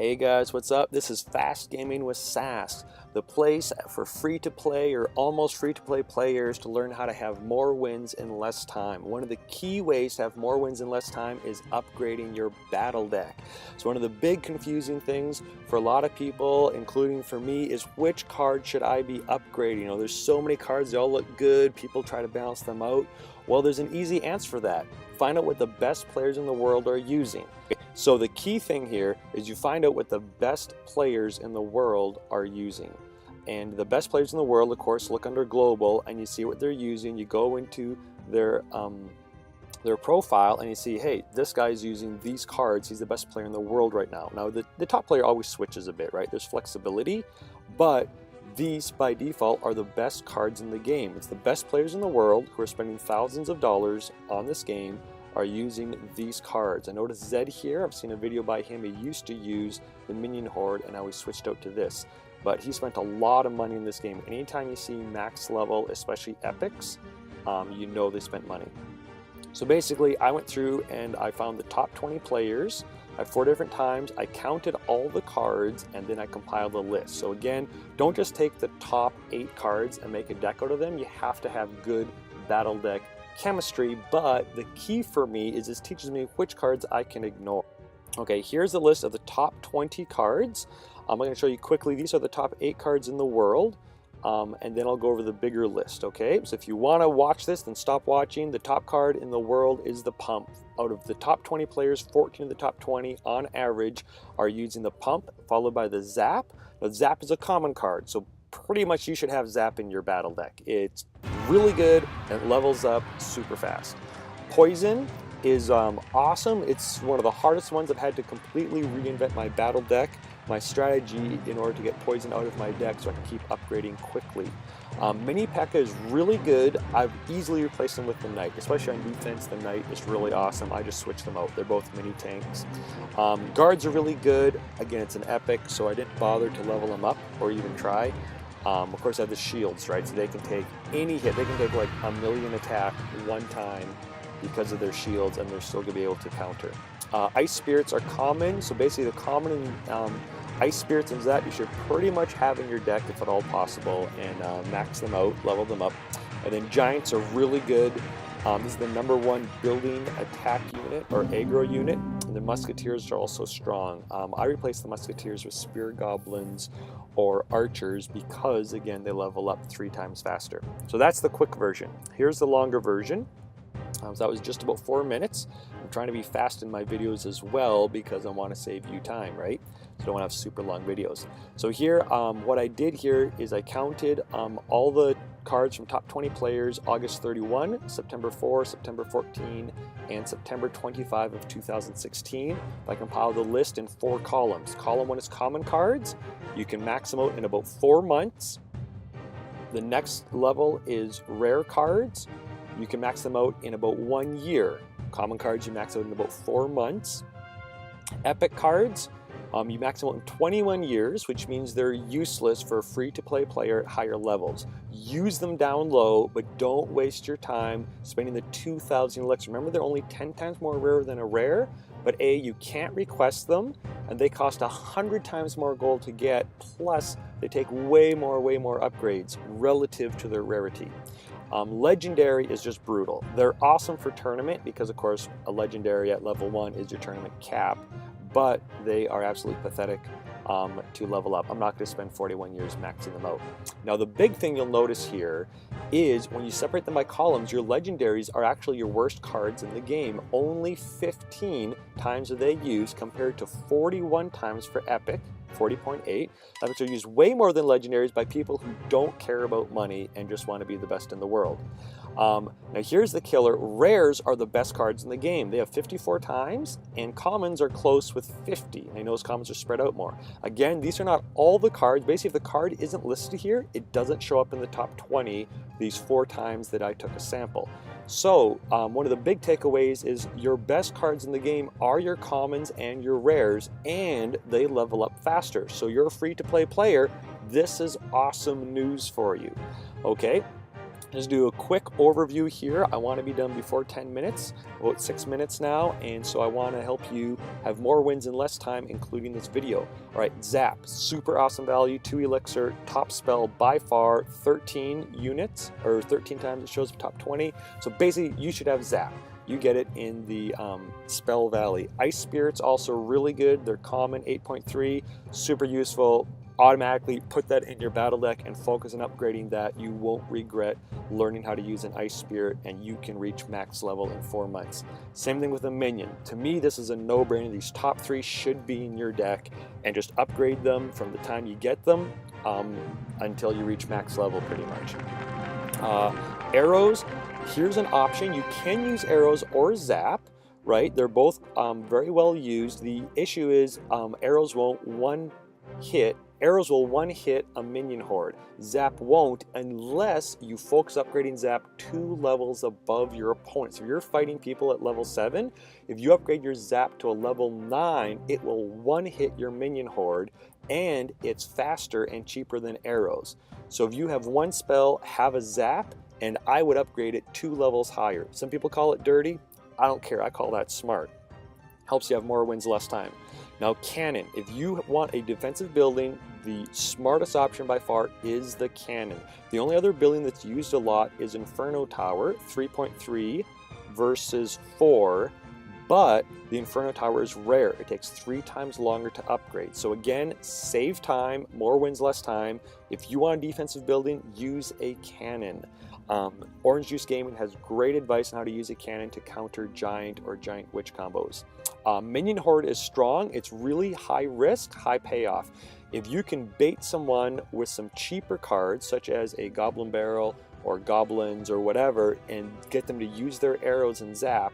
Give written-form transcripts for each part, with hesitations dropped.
Hey guys, what's up? This is Fast Gaming with Sass, the place for free-to-play or almost free-to-play players to learn how to have more wins in less time. One of the key ways to have more wins in less time is upgrading your battle deck. So one of the big confusing things for a lot of people, including for me, is which card should I be upgrading? You know, there's so many cards, they all look good, people try to balance them out. Well, there's an easy answer for that. Find out what the best players in the world are using. So the key thing here is you find out what the best players in the world are using. And the best players in the world, of course, look under global and you see what they're using. You go into their profile and you see, hey, this guy's using these cards. He's the best player in the world right now. Now, the top player always switches a bit, right? There's flexibility, but these, by default, are the best cards in the game. It's the best players in the world who are spending thousands of dollars on this game are using these cards. I noticed Zed here, I've seen a video by him. He used to use the Minion Horde and now he switched out to this. But he spent a lot of money in this game. Anytime you see max level, especially epics, you know they spent money. So basically, I went through and I found the top 20 players at 4 different times. I counted all the cards and then I compiled a list. So again, don't just take the top 8 cards and make a deck out of them. You have to have good battle deck chemistry, but the key for me is this teaches me which cards I can ignore. Okay, here's the list of the top 20 cards. I'm going to show you quickly. These are the top 8 cards in the world. And then I'll go over the bigger list, okay? So if you want to watch this, then stop watching. The top card in the world is the Pump. Out of the top 20 players, 14 of the top 20 on average are using the Pump, followed by the Zap. Now, Zap is a common card, so pretty much you should have Zap in your battle deck. It's really good and it levels up super fast. Poison is awesome. It's one of the hardest ones. I've had to completely reinvent my battle deck, my strategy in order to get poison out of my deck so I can keep upgrading quickly. Mini P.E.K.K.A is really good. I've easily replaced them with the Knight, especially on defense. The Knight is really awesome. I just switched them out. They're both mini tanks. Guards are really good. Again, it's an epic, so I didn't bother to level them up or even try. Of course, I have the shields, right? So they can take any hit. They can take like a million attack one time because of their shields, and they're still going to be able to counter. Ice Spirits are common, so basically the common Ice Spirits and that you should pretty much have in your deck if at all possible, and max them out, level them up. And then Giants are really good. This is the #1 building attack unit or aggro unit, and the Musketeers are also strong. I replaced the Musketeers with Spear Goblins or Archers because, again, they level up 3 times faster. So that's the quick version. Here's the longer version. So that was just about 4 minutes. I'm trying to be fast in my videos as well because I want to save you time, right? So I don't want to have super long videos. So here, what I did here is I counted all the cards from top 20 players, August 31, September 4, September 14, and September 25 of 2016. I compiled the list in 4 columns. Column 1 is common cards. You can max them out in about 4 months. The next level is rare cards. You can max them out in about 1 year. Common cards you max out in about 4 months. Epic cards, you max them out in 21 years, which means they're useless for a free-to-play player at higher levels. Use them down low, but don't waste your time spending the 2,000 elixirs. Remember, they're only 10 times more rare than a rare, but A, you can't request them, and they cost 100 times more gold to get, plus they take way more upgrades relative to their rarity. Legendary is just brutal. They're awesome for tournament because, of course, a legendary at level 1 is your tournament cap, but they are absolutely pathetic to level up. I'm not going to spend 41 years maxing them out. Now, the big thing you'll notice here is when you separate them by columns, your legendaries are actually your worst cards in the game. Only 15 times are they used compared to 41 times for epic, 40.8. That means they're used way more than legendaries by people who don't care about money and just want to be the best in the world. Now here's the killer. Rares are the best cards in the game. They have 54 times, and commons are close with 50. I know commons are spread out more. Again, these are not all the cards. Basically, if the card isn't listed here, it doesn't show up in the top 20 these 4 times that I took a sample. So one of the big takeaways is your best cards in the game are your commons and your rares, and they level up faster. So you're a free-to-play player. This is awesome news for you. Okay. Just do a quick overview here. I want to be done before 10 minutes, about 6 minutes now, and so I want to help you have more wins in less time, including this video. All right, Zap, super awesome value, 2 elixir, top spell by far, 13 units, or 13 times it shows up top 20. So basically, you should have Zap. You get it in the Spell Valley. Ice Spirits also really good. They're common, 8.3, super useful. Automatically put that in your battle deck and focus on upgrading that. You won't regret learning how to use an Ice Spirit, and you can reach max level in 4 months. Same thing with a Minion. To me, this is a no-brainer. These top 3 should be in your deck, and just upgrade them from the time you get them until you reach max level pretty much. Arrows, here's an option. You can use arrows or Zap, right? They're both very well used. The issue is arrows will one hit a minion horde. Zap won't unless you focus upgrading Zap 2 levels above your opponent. So if you're fighting people at level 7, if you upgrade your Zap to a level 9, it will one hit your minion horde, and it's faster and cheaper than arrows. So if you have one spell, have a Zap, and I would upgrade it 2 levels higher. Some people call it dirty. I don't care. I call that smart. Helps you have more wins less time. Now, cannon. If you want a defensive building, the smartest option by far is the cannon. The only other building that's used a lot is Inferno Tower, 3.3 versus 4, but the Inferno Tower is rare. It takes 3 times longer to upgrade. So again, save time, more wins less time. If you want a defensive building, use a cannon. Orange Juice Gaming has great advice on how to use a cannon to counter giant or giant witch combos. Minion Horde is strong. It's really high risk, high payoff. If you can bait someone with some cheaper cards, such as a Goblin Barrel or Goblins or whatever, and get them to use their arrows and Zap,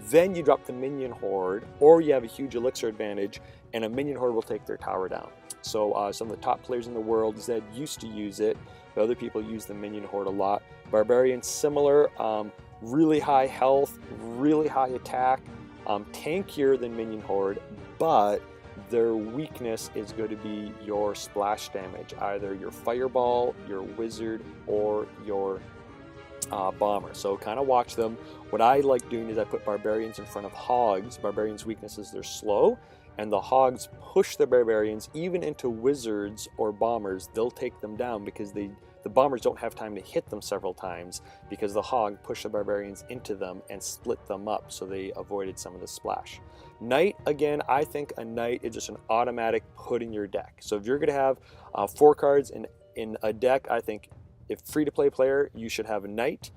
then you drop the Minion Horde, or you have a huge elixir advantage, and a Minion Horde will take their tower down. So some of the top players in the world, Zed, used to use it, but other people use the Minion Horde a lot. Barbarian, similar, really high health, really high attack, tankier than Minion Horde, but their weakness is going to be your splash damage, either your Fireball, your Wizard, or your Bomber. So kind of watch them. What I like doing is I put Barbarians in front of Hogs. Barbarians' weakness is they're slow, and the Hogs push the Barbarians even into Wizards or Bombers. They'll take them down because the Bombers don't have time to hit them several times because the Hog pushed the Barbarians into them and split them up, so they avoided some of the splash. Knight, again, I think a Knight is just an automatic put in your deck. So if you're going to have 4 cards in a deck, I think if free-to-play player, you should have a Knight,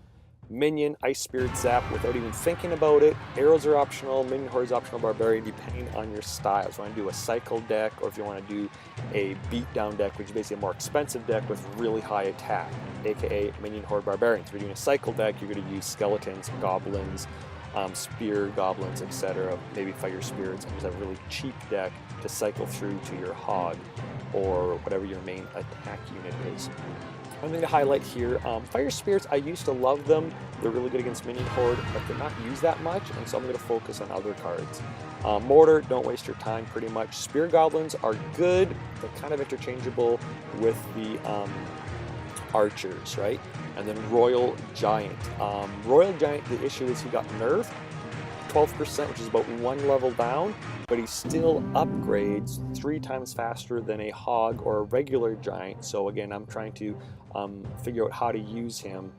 Minion, Ice Spirit, Zap without even thinking about it. Arrows are optional, Minion Horde is optional, Barbarian, depending on your style. So if you want to do a cycle deck, or if you want to do a beatdown deck, which is basically a more expensive deck with really high attack, aka Minion Horde Barbarian. So if you're doing a cycle deck, you're going to use Skeletons, Goblins, Spear Goblins, etc., maybe Fire Spirits, and just have a really cheap deck to cycle through to your Hog, or whatever your main attack unit is. One thing to highlight here, Fire Spirits, I used to love them. They're really good against Minion Horde, but they're not used that much, and so I'm going to focus on other cards. Mortar, don't waste your time pretty much. Spear Goblins are good. They're kind of interchangeable with the Archers, right? And then Royal Giant. Royal Giant, the issue is he got nerfed 12%, which is about 1 level down, but he still upgrades 3 times faster than a Hog or a regular Giant. So again, I'm trying to figure out how to use him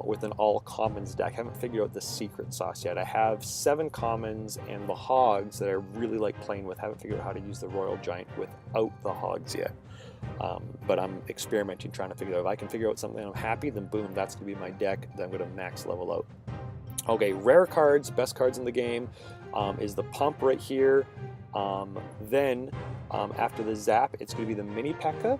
with an all commons deck. I haven't figured out the secret sauce yet. I have 7 commons and the Hogs that I really like playing with. I haven't figured out how to use the Royal Giant without the Hogs yet. But I'm experimenting, trying to figure out. If I can figure out something I'm happy, then boom, that's going to be my deck that I'm going to max level out. Okay, rare cards, best cards in the game is the Pump right here. Then after the Zap, it's going to be the Mini P.E.K.K.A.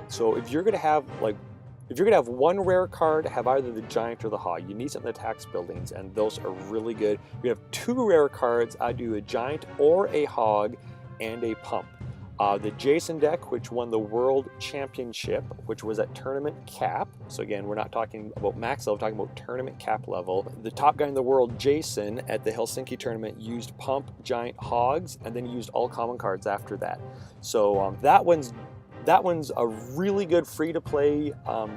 So if you're going to have one rare card, have either the Giant or the Hog. You need something that attacks buildings, and those are really good. If you have 2 rare cards, I do a Giant or a Hog and a Pump. The Jason deck, which won the World Championship, which was at tournament cap. So again, we're not talking about max level, we're talking about tournament cap level. The top guy in the world, Jason, at the Helsinki tournament used Pump, Giant, Hogs, and then he used all common cards after that. So that one's a really good free-to-play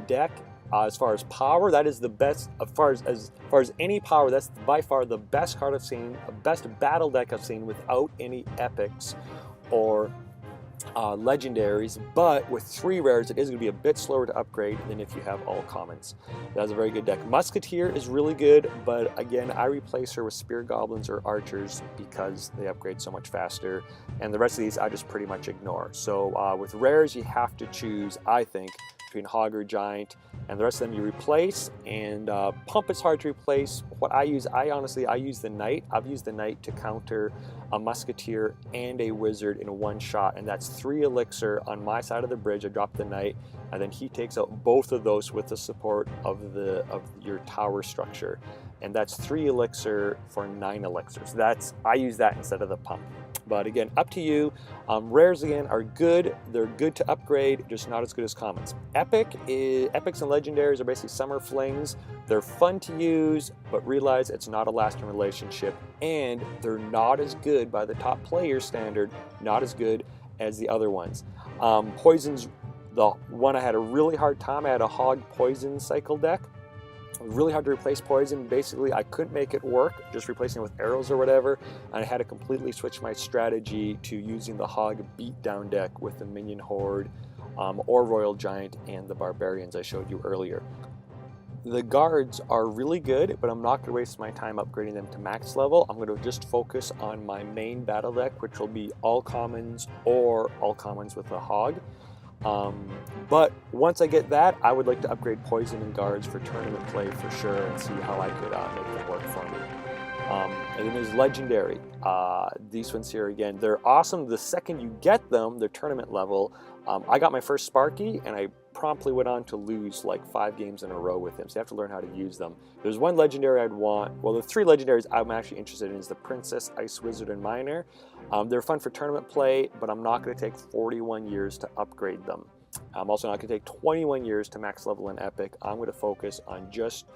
deck. As far as power, that is the best. As far as any power, that's by far the best card I've seen, the best battle deck I've seen without any epics or legendaries. But with 3 rares, it is going to be a bit slower to upgrade than if you have all commons. That's a very good deck. Musketeer is really good, but again, I replace her with Spear Goblins or Archers because they upgrade so much faster, and the rest of these I just pretty much ignore. So with rares, you have to choose, I think, between Hog or Giant, and the rest of them you replace. And Pump is hard to replace. What I use, I use the Knight. I've used the Knight to counter a Musketeer and a Wizard in one shot, and that's 3 elixir on my side of the bridge. I drop the Knight, and then he takes out both of those with the support of your tower structure, and that's 3 elixir for 9 elixirs. I use that instead of the Pump. But again, up to you. Rares again are good. They're good to upgrade, just not as good as commons. Epics and legendaries are basically summer flings. They're fun to use, but realize it's not a lasting relationship, and they're not as good by the top player standard, not as good as the other ones. Poison's the one I had a really hard time. I had a Hog Poison cycle deck. Really hard to replace poison. Basically, I couldn't make it work, just replacing it with arrows or whatever, and I had to completely switch my strategy to using the Hog beatdown deck with the Minion Horde or Royal Giant and the Barbarians I showed you earlier. The guards are really good, but I'm not going to waste my time upgrading them to max level. I'm going to just focus on my main battle deck, which will be all commons or all commons with a Hog. But once I get that, I would like to upgrade poison and guards for tournament play for sure, and see how I could make them work for me. And then there's legendary. These ones here, again, they're awesome the second you get them. They're tournament level. I got my first Sparky, and I promptly went on to lose like 5 games in a row with him, so you have to learn how to use them. There's one legendary I'd want. Well, the 3 legendaries I'm actually interested in is the Princess, Ice Wizard, and Miner. They're fun for tournament play, but I'm not going to take 41 years to upgrade them. I'm also not going to take 21 years to max level in Epic. I'm going to focus on just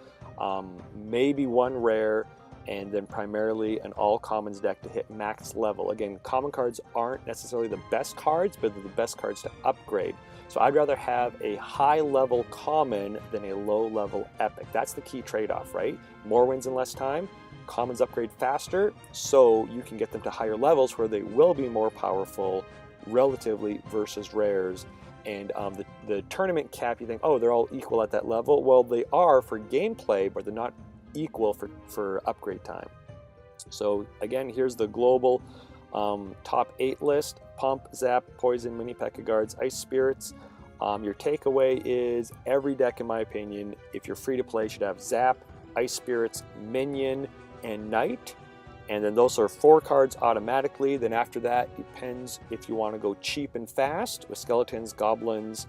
maybe 1 rare, and then primarily an all commons deck to hit max level. Again, common cards aren't necessarily the best cards, but they're the best cards to upgrade. So I'd rather have a high level common than a low level epic. That's the key trade-off, right? More wins in less time. Commons upgrade faster, so you can get them to higher levels where they will be more powerful relatively versus rares. And the tournament cap, you think, oh, they're all equal at that level. Well, they are for gameplay, but they're not equal for upgrade time. So again, here's the global top 8 list: Pump, Zap, Poison, Mini P.E.K.K.A. Guards, Ice Spirits. Your takeaway is every deck, in my opinion, if you're free to play, should have Zap, Ice Spirits, Minion, and Knight. And then those are 4 cards automatically. Then after that, depends if you want to go cheap and fast with Skeletons, Goblins,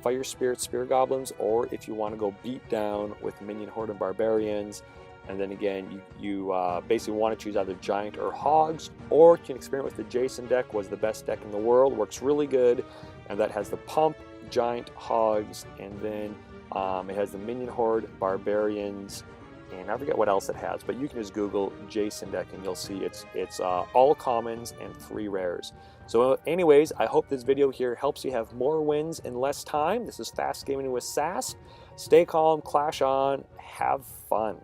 Fire Spirits, Spear Goblins, or if you want to go beat down with Minion, Horde, and Barbarians. And then again, you basically want to choose either Giant or Hogs, or you can experiment with the Jason deck. Was the best deck in the world, works really good, and that has the Pump, Giant, Hogs, and then it has the Minion, Horde, Barbarians, and I forget what else it has, but you can just Google Jason deck and you'll see it's all commons and 3 rares. So anyways, I hope this video here helps you have more wins in less time. This is Fast Gaming with Sass. Stay calm, clash on, have fun.